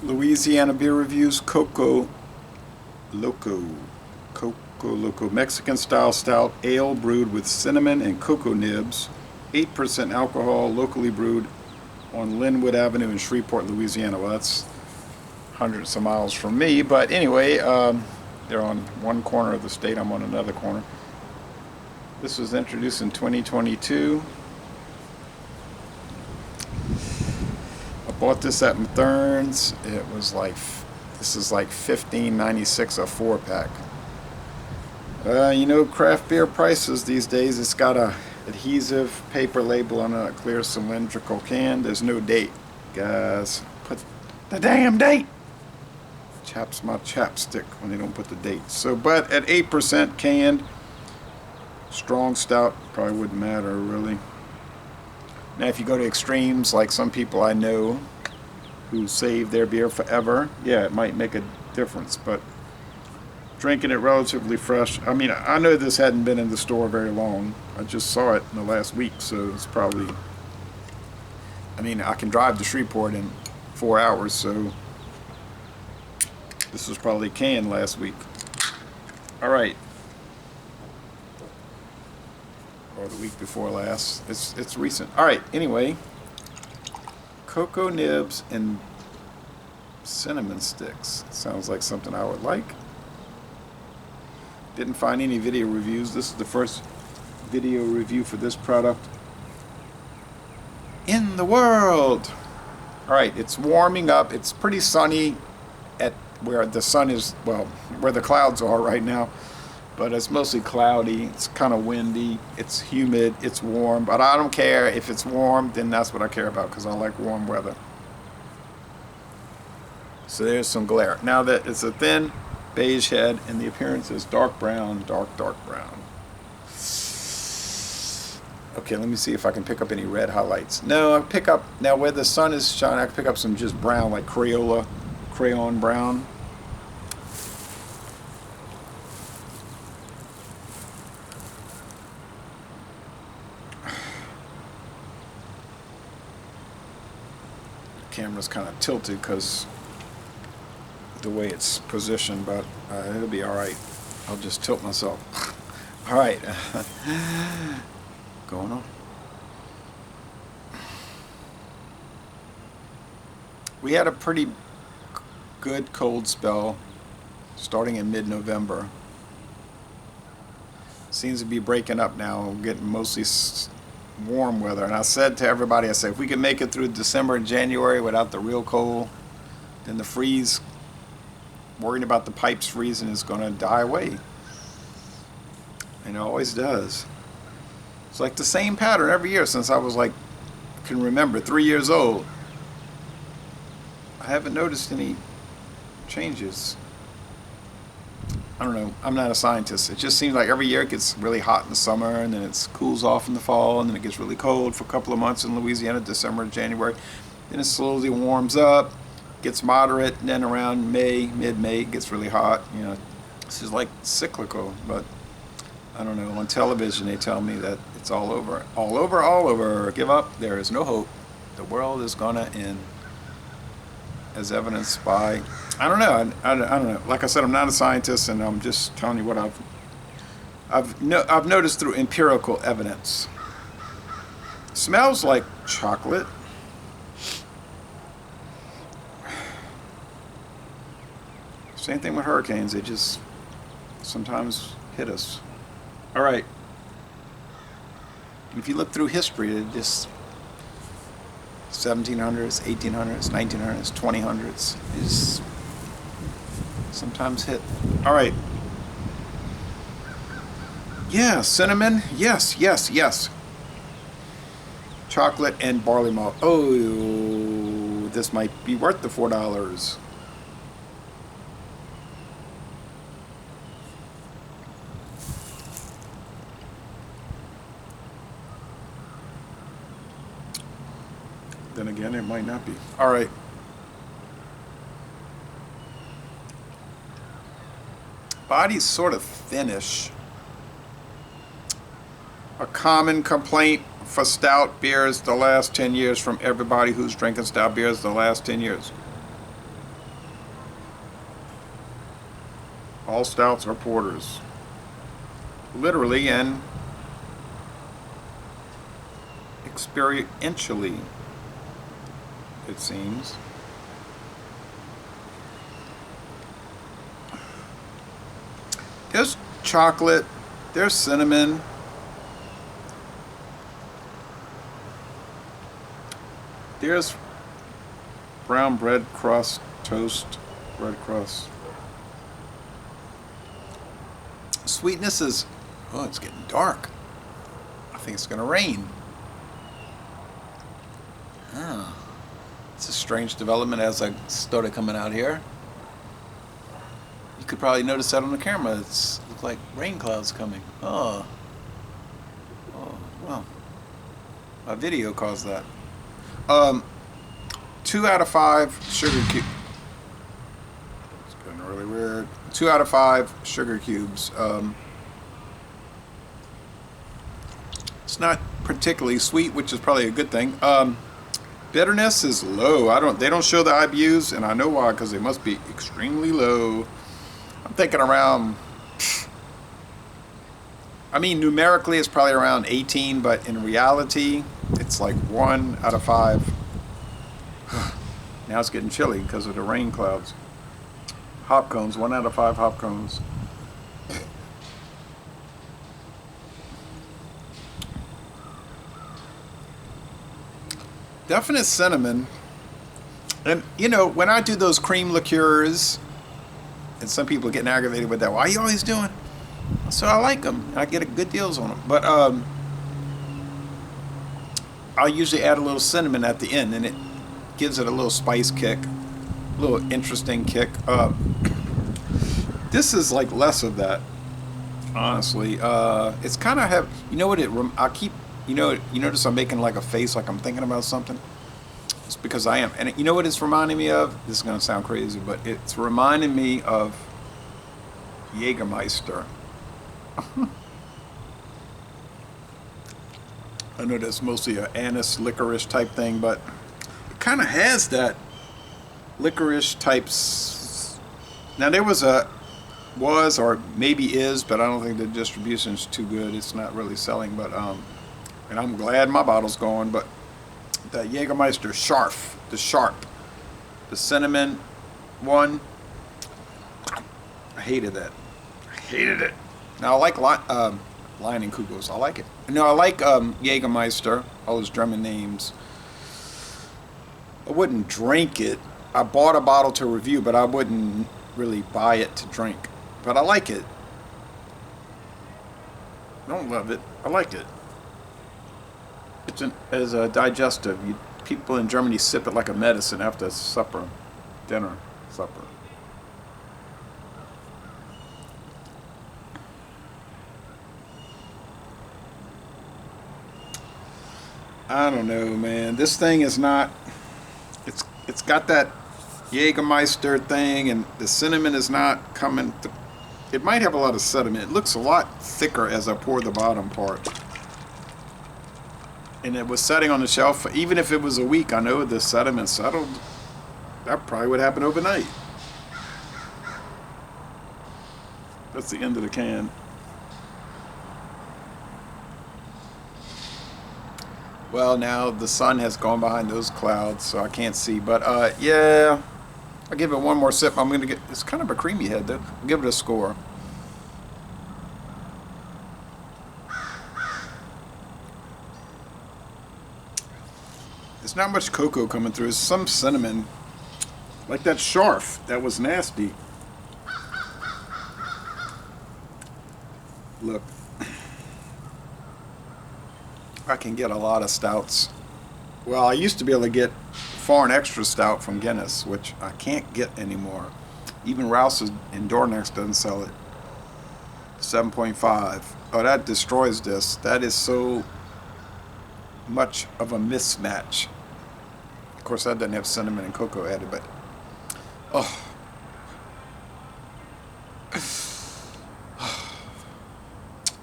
Louisiana beer reviews. Loco. Coco Loco. Mexican style stout ale brewed with cinnamon and cocoa nibs. 8% alcohol, locally brewed on Linwood Avenue in Shreveport, Louisiana. Well, that's hundreds of miles from me, but anyway, they're on one corner of the state, I'm on another corner. This was introduced in 2022. I bought this at Mathern's. It was like, this is like $15.96 a 4-pack. You know, craft beer prices these days, it's got a adhesive paper label on a clear cylindrical can. There's no date, guys. Put the damn date. Chaps my chapstick when they don't put the date. So, but at 8% canned, strong stout probably wouldn't matter really. Now, if you go to extremes, like some people I know who save their beer forever, yeah, it might make a difference. But drinking it relatively fresh. I mean, I know this hadn't been in the store very long. I just saw it in the last week, so it's probably, I mean, I can drive to Shreveport in 4 hours, so this was probably canned last week. All right. Or the week before last. It's recent. All right, anyway. Cocoa nibs and cinnamon sticks. Sounds like something I would like. Didn't find any video reviews. This is the first video review for this product in the world. All right, it's warming up. It's pretty sunny at where the sun is, well, where the clouds are right now, but it's mostly cloudy. It's kind of windy. It's humid. It's warm, but I don't care if it's warm. Then that's what I care about, because I like warm weather. So there's some glare. Now that it's a thin beige head, and the appearance is dark brown, dark brown. Okay, let me see if I can pick up any red highlights. No, I pick up, now where the sun is shining, I can pick up some just brown, like crayon brown. Camera's kind of tilted because the way it's positioned, but it'll be all right. I'll just tilt myself. All right. Going on. We had a pretty good cold spell starting in mid-November. Seems to be breaking up now. We're getting mostly warm weather. And I said to everybody, I said, if we can make it through December and January without the real cold, then the freeze, worrying about the pipes freezing, is going to die away. And it always does. It's like the same pattern every year since I was like, can remember, 3 years old. I haven't noticed any changes. I don't know. I'm not a scientist. It just seems like every year it gets really hot in the summer, and then it cools off in the fall, and then it gets really cold for a couple of months in Louisiana, December and January. Then it slowly warms up, gets moderate, and then around May, mid-May, it gets really hot. You know, this is like cyclical, but I don't know. On television, they tell me that it's all over. All over, all over. Give up. There is no hope. The world is going to end. As evidenced by, I don't know. I don't know. Like I said, I'm not a scientist, and I'm just telling you what I've noticed through empirical evidence. Smells like chocolate. Same thing with hurricanes. They just sometimes hit us. All right. If you look through history, it just 1700s, 1800s, 1900s, 2000s is sometimes hit. All right. Yeah, cinnamon. Yes, yes, yes. Chocolate and barley malt. Oh, this might be worth the $4. Then again, it might not be. All right. Body's sort of thinnish. A common complaint for stout beers the last 10 years from everybody who's drinking stout beers the last 10 years. All stouts are porters. Literally and experientially, it seems. There's chocolate, there's cinnamon, there's brown bread crust, toast, bread crust. Sweetness is, oh, it's getting dark. I think it's going to rain. Oh, it's a strange development as I started coming out here. You could probably notice that on the camera. It's look like rain clouds coming. Oh, well, my video caused that. 2 out of 5 sugar cube. It's getting really weird. 2 out of 5 sugar cubes. It's not particularly sweet, which is probably a good thing. Bitterness is low. They don't show the IBUs, and I know why, because they must be extremely low. I'm thinking around, I mean, numerically it's probably around 18, but in reality, it's like 1 out of 5. Now it's getting chilly because of the rain clouds. Hop cones, 1 out of 5 hop cones. Definite cinnamon. And, you know, when I do those cream liqueurs, and some people are getting aggravated with that, why are you always doing? So I like them. I get good deals on them. But I'll usually add a little cinnamon at the end, and it gives it a little spice kick, a little interesting kick. This is like less of that, honestly. It's kind of have, you know what it, I keep, you notice I'm making like a face like I'm thinking about something? It's because I am. And you know what it's reminding me of? This is going to sound crazy, but it's reminding me of Jägermeister. I know that's mostly an anise licorice type thing, but it kind of has that licorice types. Now there was or maybe is, but I don't think the distribution's too good. It's not really selling, but and I'm glad my bottle's going, but the Jägermeister the cinnamon one, I hated that. I hated it. Now I like Lion and Kugels. I like it. No, I like Jägermeister, all those German names. I wouldn't drink it. I bought a bottle to review, but I wouldn't really buy it to drink. But I like it. I don't love it. I like it. It's as a digestive. People in Germany sip it like a medicine after supper, dinner, supper. I don't know, man. This thing is not. It's got that Jägermeister thing, and the cinnamon is not coming. It might have a lot of sediment. It looks a lot thicker as I pour the bottom part. And it was setting on the shelf. Even if it was a week, I know the sediment settled. That probably would happen overnight. That's the end of the can. Well, now the sun has gone behind those clouds, so I can't see. But yeah, I'll give it one more sip. I'm gonna get. It's kind of a creamy head, though. I'll give it a score. There's not much cocoa coming through. There's some cinnamon, like that Scharf. That was nasty. Look. I can get a lot of stouts. Well, I used to be able to get foreign extra stout from Guinness, which I can't get anymore. Even Rouse's in Dornex doesn't sell it. 7.5. Oh, that destroys this. That is so much of a mismatch. Of course, that doesn't have cinnamon and cocoa added, but oh.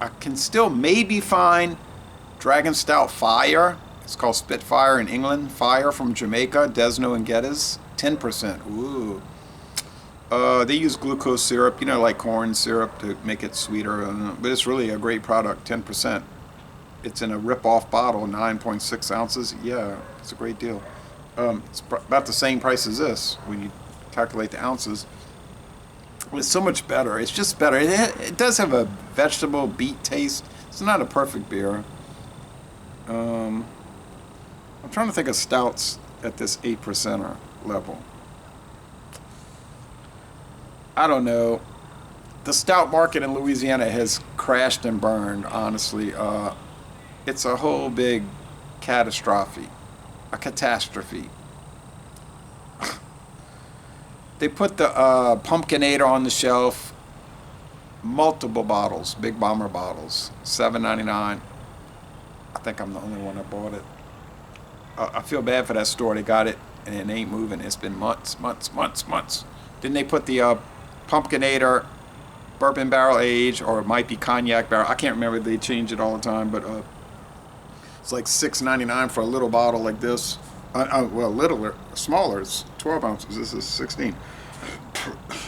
I can still maybe find Dragon Stout Fire. It's called Spitfire in England. Fire from Jamaica, Desno and Geddes. 10%. Ooh. They use glucose syrup, you know, like corn syrup to make it sweeter. But it's really a great product, 10%. It's in a rip-off bottle, 9.6 ounces. Yeah, it's a great deal. It's about the same price as this when you calculate the ounces. It's so much better. It's just better. It does have a vegetable beet taste. It's not a perfect beer. I'm trying to think of stouts at this 8%er level. I don't know. The stout market in Louisiana has crashed and burned, honestly. It's a whole big catastrophe. A catastrophe. They put the Pumpkinator on the shelf. Multiple bottles, big bomber bottles, $7.99. I think I'm the only one that bought it. I feel bad for that store. They got it and it ain't moving. It's been months. Then they put the Pumpkinator bourbon barrel age, or it might be cognac barrel. I can't remember. They change it all the time, but it's like $6.99 for a little bottle like this. Well, littler, smaller. It's 12 ounces. This is 16.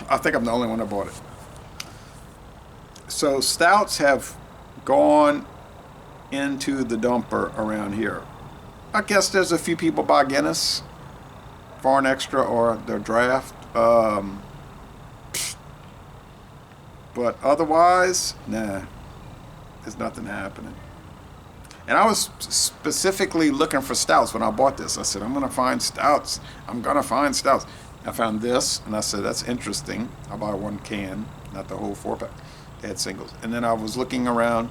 I think I'm the only one that bought it. So stouts have gone into the dumper around here. I guess there's a few people buy Guinness, Foreign Extra, or their draft. But otherwise, nah, there's nothing happening. And I was specifically looking for stouts when I bought this. I said, I'm going to find stouts. I found this, and I said, that's interesting. I'll buy one can, not the whole 4-pack. They had singles. And then I was looking around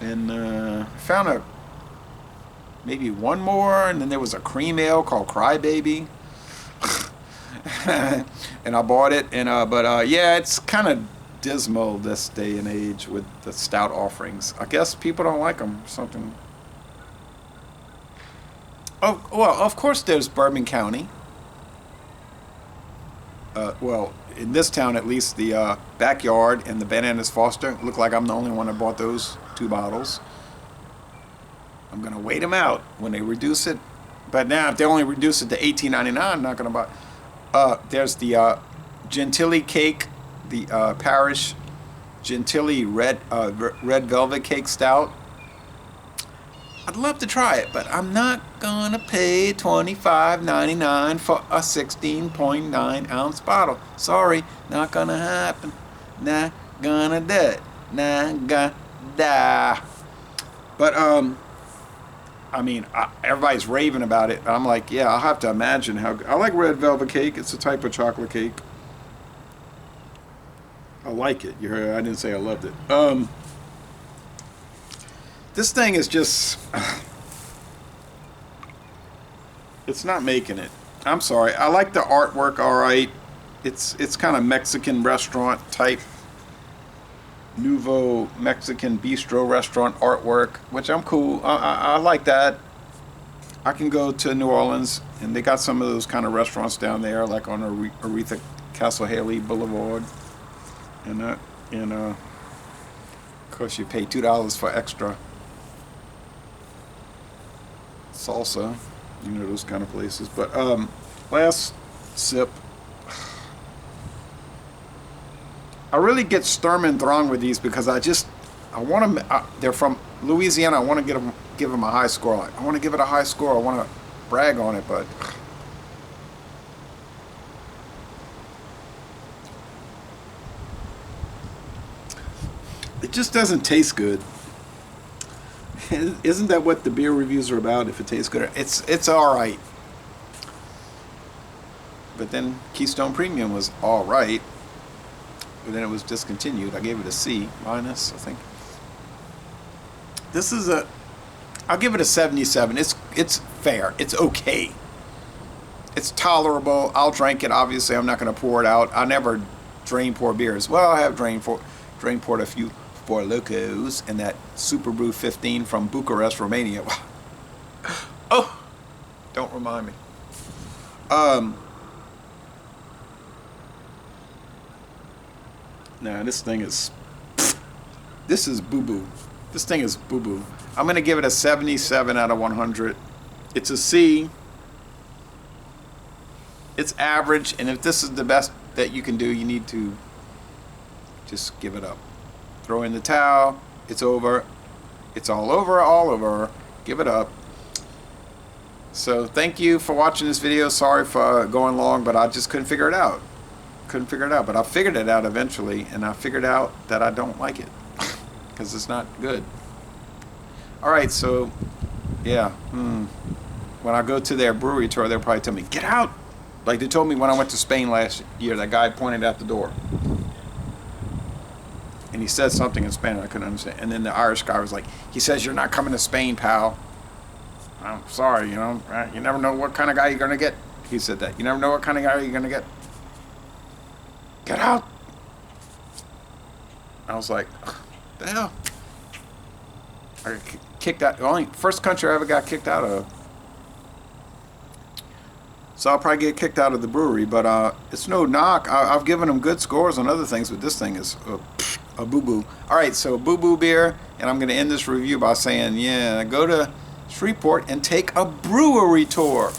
and found maybe one more, and then there was a cream ale called Crybaby. And I bought it, and yeah, it's kind of dismal this day and age with the stout offerings. I guess people don't like them or something. Oh, well, of course there's Bourbon County. Well, in this town at least, the Backyard and the Bananas Foster look like I'm the only one that bought those 2 bottles. I'm gonna wait them out when they reduce it. But now if they only reduce it to $18.99, I'm not gonna buy. There's the Gentilly cake, the Parish Gentilly red velvet cake stout. I'd love to try it, but I'm not gonna pay $25.99 for a 16.9 ounce bottle. Sorry, not gonna happen. Not gonna do it. Not gonna. But I mean, everybody's raving about it. I'm like, yeah, I'll have to imagine how. I like red velvet cake. It's a type of chocolate cake. I like it. You heard? I didn't say I loved it. This thing is just. It's not making it. I'm sorry. I like the artwork. All right. It's kind of Mexican restaurant type. Nouveau Mexican bistro restaurant artwork, which I'm cool. I like that. I can go to New Orleans, and they got some of those kind of restaurants down there, like on Aretha Castle Haley Boulevard, and of course you pay $2 for extra salsa, you know, those kind of places. But last sip. I really get sturm and drang with these because I want to. They're from Louisiana. I want to give them a high score. I want to give it a high score. I want to brag on it, but it just doesn't taste good. Isn't that what the beer reviews are about? If it tastes good, it's all right. But then Keystone Premium was all right. But then it was discontinued. I gave it a C minus, I think. This is I'll give it a 77. It's fair. It's okay. It's tolerable. I'll drink it. Obviously, I'm not going to pour it out. I never drain pour beers. Well, I have drain poured a few for Locos and that Super Brew 15 from Bucharest, Romania. Oh, don't remind me. Nah, this is boo-boo. This thing is boo-boo. I'm going to give it a 77 out of 100. It's a C. It's average, and if this is the best that you can do. You need to just give it up. Throw in the towel. It's over. It's all over, all over. Give it up. So thank you for watching this video. Sorry for going long, but I just couldn't figure it out. But I figured it out eventually, and I figured out that I don't like it because it's not good. All right, so yeah, when I go to their brewery tour, they'll probably tell me, get out. Like they told me when I went to Spain last year, that guy pointed out the door. And he said something in Spanish I couldn't understand. And then the Irish guy was like, he says, you're not coming to Spain, pal. I'm sorry, you know, you never know what kind of guy you're going to get. He said that. You never know what kind of guy you're going to get. Get out. I was like, the hell? I got kicked out. The only first country I ever got kicked out of. So I'll probably get kicked out of the brewery, but it's no knock. I've given them good scores on other things, but this thing is a boo-boo. All right, so boo-boo beer, and I'm going to end this review by saying, yeah, go to Shreveport and take a brewery tour.